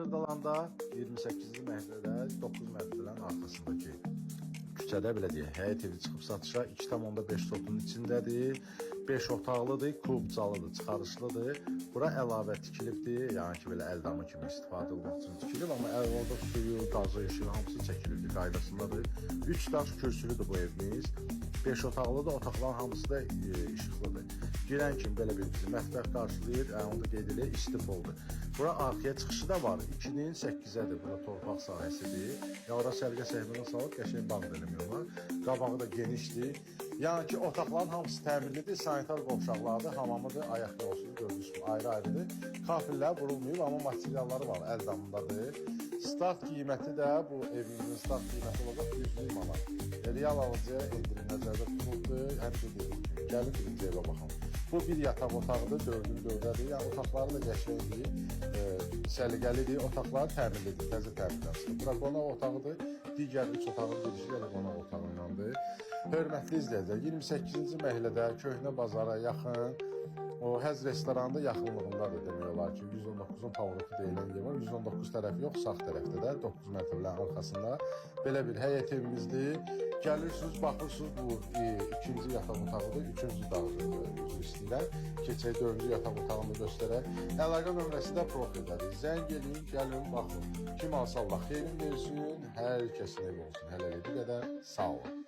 Xırdalanda 28-ci məhəllədə 9 mərtəbənin arxasındakı küçədə belə deyək, həyət evi çıxıb satışa 2,5 sotun içindədir. 5 otaqlıdır, klubcalıdır, çıxarışlıdır. Bura əlavə tikilibdir, yəni ki, belə əldamı kimi istifadə olmaq üçün tikilib, amma orada suyu, qazı, işığı hamısı çəkilibdir, qaydasındadır. 3 daş kürsülüdür bu evimiz. 5 otaqlıdır, otaqların hamısı da işıqlıdır. Girən kimi belə bir bizi mətbəx qarşılayır, onu da qeyd edilir, istifoldur. Bura arxaya çıxışı da var, 2-nin 8-ədir, bura torpaq sahəsidir. Ya ora sərgə səhvini salıb, qəşəng bağ eləmiyorlar. Qabağı da genişdir. Yəni ki, otaqların hamısı təmirlidir, sanitar qovşaqlardır, hamamıdır, ayaq yolsudur, gördüyünüz kimi ayrı-ayrıdır. Kafillər vurulmayıb, amma materialları var, əl damındadır. Start qiyməti də, bu evimizin start qiyməti olacaq 100 manat. Real alıcıya endirim nəzərdə tutulubdur, həmişə dedim ki, gəlin birinci evə baxın. Bu bir yataq otağıdır, 4-ün 4-ədir, yəni otaqları da qəşəngdir, səliqəlidir, otaqları təmirlidir, təzə təmirlənsdir. Bura qonaq otağıdır, digər 3 otağın girişi də qonaq otağındandır. Hörmətli izləyicilər, 28-ci məhəllədə köhnə bazara yaxın, o Həz restoranında yaxınlığındadır demək olar ki, 119-un favoriti deyilən yer var. 119 tərəfi yox, sağ tərəfdə də 9 mərtəbələrin arxasında belə bir həyət evimizdir. Gəlirsiniz, baxırsınız, bu ikinci yataq otağıdır, üçüncü dağıdır, üzr istəyirəm. Keçək 4-cü yataq otağını göstərək. Əlaqə nömrəsi də profildədir. Zəng edin, gəlin, baxın. Kim alsa Allah xeyrin versin, hər kəsin ev olsun. Hələlik bu qədər, sağ olun.